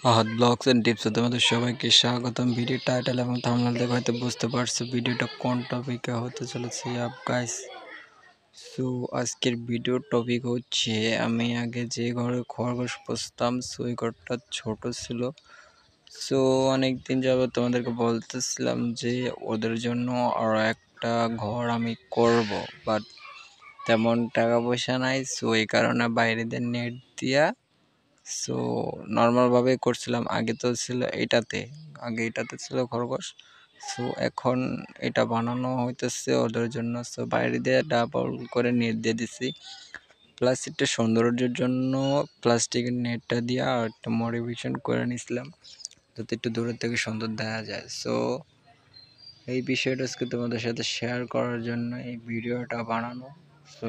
Ahad blogs and টিপসে তোমাদের সবাইকে স্বাগতম। ভিডিও টাইটেল এবং থাম্বনেল দেখে হয়তো বুঝতে পারছো ভিডিওটা কোন টপিকে হতে চলেছে গাইস। সো আজকের ভিডিও টপিক হচ্ছে, আমি আগে যে ঘরে খরগোশ পুষতাম ওই ঘরটা ছোট ছিল। সো অনেকদিন যাবত তোমাদেরকে বলতেছিলাম যে ওদের জন্য আরও একটা ঘর আমি করব, বাট তেমন টাকা পয়সা নাই। সো এই কারণে বাইরে দিয়ে নেট দিয়া সো নর্মালভাবে করছিলাম। আগে এটাতে ছিল খরগোশ। সো এখন এটা বানানো হইতেছে ওদের জন্য। সো বাইরে দিয়ে ডাবল করে নেট দিয়ে দিছি, প্লাস একটা সৌন্দর্যের জন্য প্লাস্টিকের নেটটা দিয়ে আর একটা মডিফিকেশন করে নিছিলাম যাতে একটু দূরের থেকে সুন্দর দেখা যায়। সো এই বিষয়টা আজকে তোমাদের সাথে শেয়ার করার জন্য এই ভিডিওটা বানানো। সো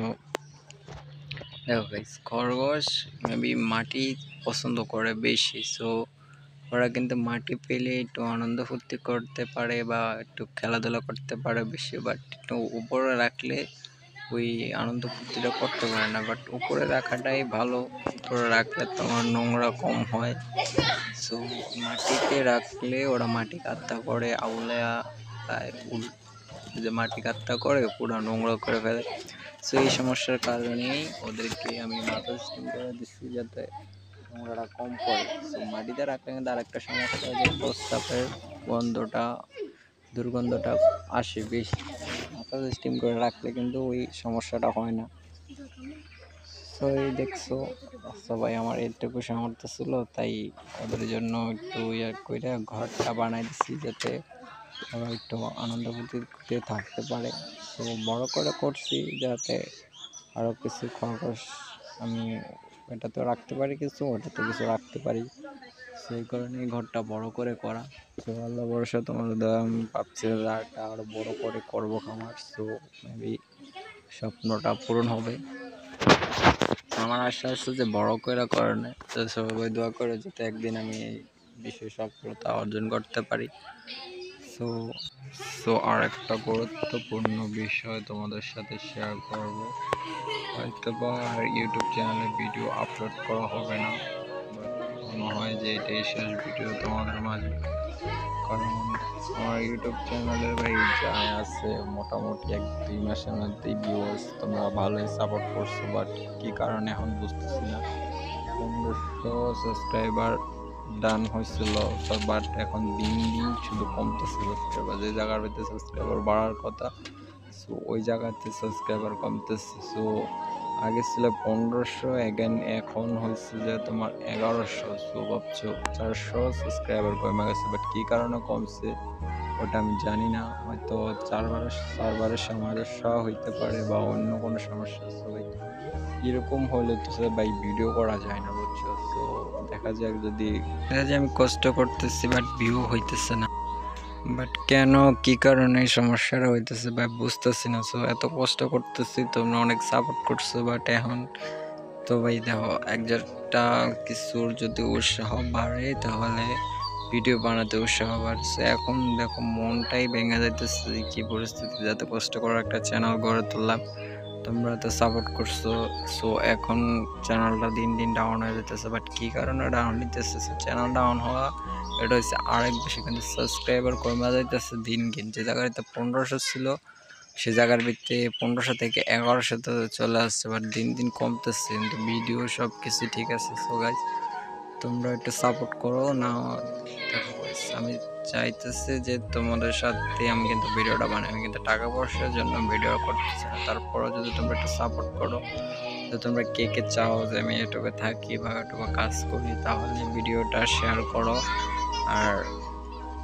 দেখো গাইস, খরগোশ মেবি মাটি পছন্দ করে বেশি। সো ওরা কিন্তু মাটি পেলে একটু আনন্দ ফুর্তি করতে পারে বা একটু খেলাধুলা করতে পারে বেশি, বাট একটু উপরে রাখলে ওই আনন্দ ফুর্তিটা করতে পারে না। বাট উপরে রাখাটাই ভালো, উপরে রাখলে তোমার নোংরা কম হয়। সো মাটিতে রাখলে ওরা মাটি কাত্তা করে, আউলেয়া যে মাটি কাত্তা করে পুরো নোংরা করে ফেলে। সো এই সমস্যার কারণেই ওদেরকে আমি মাথা সিস্টেম করে দিচ্ছি যাতে নোংরাটা কম পড়ে। সো মাটিতে রাখলে কিন্তু আরেকটা সমস্যা, যে প্রস্রাবের দুর্গন্ধটা আসে বেশি। মাথা সিস্টেম করে রাখলে কিন্তু ওই সমস্যাটা হয় না। সো এই দেখছো, সবাই আমার এইটুকু সামর্থ্য ছিল, তাই ওদের জন্য একটু করে ঘরটা বানাই দিচ্ছি যাতে ওরা একটু আনন্দ ফুর্তিতে থাকতে পারে। তো বড় করে করছি যাতে আরও কিছু খরগোশ আমি এটাতেও রাখতে পারি, কিছু ওটাতে কিছু রাখতে পারি। সেই কারণেই ঘরটা বড় করে করা। তো আল্লাহ ভরসা, তোমাদের আমি ভাবছি একটা আরও বড় করে করবো খামার। সো মেবি স্বপ্নটা পূরণ হবে। আমার আশা আছে যে বড় করে করানো, তো সবাই দোয়া করে যাতে একদিন আমি এই বিষয়ে সফলতা অর্জন করতে পারি। সো সো আর একটা গুরুত্বপূর্ণ বিষয় তোমাদের সাথে শেয়ার করব। হয়তো বা আর ইউটিউব চ্যানেলে ভিডিও আপলোড করা হবে না, বাট মনে হয় যে এটাই শেষ ভিডিও তোমাদের মাঝে। কারণ আমার ইউটিউব চ্যানেলের ভাই যা আছে মোটামুটি 1-2 মাসের মধ্যেই ভিউয়ার্স তোমরা ভালোই সাপোর্ট করছো, বাট কী কারণে এখন বুঝতেছি না। 1500 সাবস্ক্রাইবার ডান হয়েছিল, বাট এখন দিন দিন শুধু কমতেছে সাবস্ক্রাইবার। যে জায়গার ভিতরে সাবস্ক্রাইবার বাড়ার কথা, সো ওই জায়গাতে সাবস্ক্রাইবার কমতেছে। সো আগে ছিল 1500, এখন হয়েছে যে তোমার 1100। সো ভাবছো 400 সাবস্ক্রাইবার কমে গেছে, বাট কী কারণে কমছে ওটা আমি জানি না। হয়তো সার্ভারের সমস্যা হইতে পারে বা অন্য কোনো সমস্যা। সো এরকম হলে তো ভাই ভিডিও করা যায় না, বুঝছো। তো দেখা যাক, আমি কষ্ট করতেছি বাট ভিউ হইতেছে না, বাট কেন কি কারণে এই সমস্যাটা হইতেছে ভাই বুঝতেছি না। সো এত কষ্ট করতেছি, তোমরা অনেক সাপোর্ট করছো, বাট এখন তো ভাই দেখো একটা কিছুর যদি উৎসাহ বাড়ে তাহলে ভিডিও বানাতে উৎসাহ বাড়ছে। এখন দেখো মনটাই ভেঙে যাইতেছে কি পরিস্থিতি, যাতে কষ্ট করে একটা চ্যানেল গড়ে তুললাম, তোমরা তো সাপোর্ট করছো। সো এখন চ্যানেলটা দিন দিন ডাউন হয়ে যেতেছে, বাট কী কারণে ডাউন হইতেছে? চ্যানেল ডাউন হওয়া এটা হচ্ছে আরেক বেশি, কিন্তু সাবস্ক্রাইবার কমে যাইতেছে দিন দিন। যে জায়গাতে 1500 ছিল সে জায়গার ভিত্তিতে 1500 থেকে 1100-তে চলে আসছে, বাট দিন দিন কমতেছে, কিন্তু ভিডিও সব কিছু ঠিক আছে। সো গাইজ, তোমরা একটু সাপোর্ট করো না। দেখো গাইজ, আমি চাইতেছি যে তোমাদের সাথে আমি কিন্তু ভিডিওটা বানাই, আমি কিন্তু টাকা পয়সার জন্য ভিডিও করতেছি না। তারপরও যদি তোমরা একটু সাপোর্ট করো, যে তোমরা কে কে চাও যে আমি ইউটিউবে থাকি বা ইউটিউবে কাজ করি, তাহলে ভিডিওটা শেয়ার করো। আর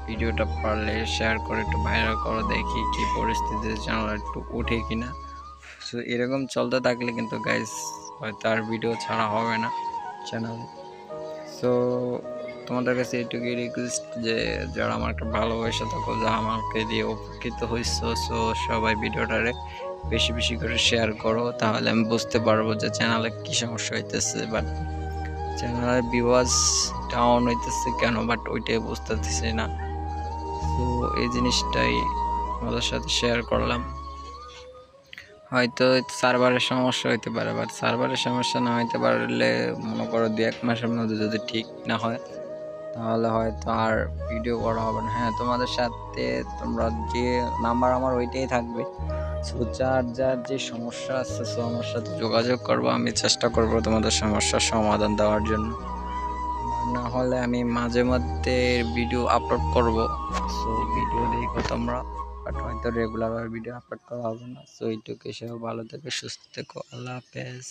ভিডিওটা পারলে শেয়ার করে একটু ভাইরাল করো, দেখি কি পরিস্থিতিতে চ্যানেল একটু উঠে কিনা। সো এরকম চলতে থাকলে কিন্তু গাইজ হয়তো আর ভিডিও ছাড়া হবে না চ্যানেলে। সো তোমাদের কাছে এটুকুই রিকোয়েস্ট যে যারা আমাকে ভালোবাসা থাকো, যা আমাকে দিয়ে উপকৃত হয়েছো, সো সবাই ভিডিওটারে বেশি বেশি করে শেয়ার করো, তাহলে আমি বুঝতে পারবো যে চ্যানেলে কী সমস্যা হইতেছে। বাট চ্যানেলের ভিউয়ার্স ডাউন হইতেছে কেন, বাট ওইটাই বুঝতেছি না। তো এই জিনিসটাই আমাদের সাথে শেয়ার করলাম। হয়তো সার্ভারের সমস্যা হইতে পারে, বাট সার্ভারের সমস্যা না হইতে পারলে মনে করো 2-1 মাসের মধ্যে যদি ঠিক না হয় তাহলে হয়তো আর ভিডিও করা হবে না। হ্যাঁ, তোমাদের সাথে তোমরা যে নাম্বার আমার ওইটাই থাকবে। সো যার যার যে সমস্যা আছে সো আমার সাথে যোগাযোগ করবো, আমি চেষ্টা করব তোমাদের সমস্যার সমাধান দেওয়ার জন্য। না হলে আমি মাঝে মধ্যে ভিডিও আপলোড করব। সো ভিডিও দেখো তোমরা, বাট হয়তো রেগুলার ভিডিও আপলোড করা হবে না। সো এইটুকু, সব ভালো থেকো, সুস্থ থেকো, আল্লাহ হাফেজ।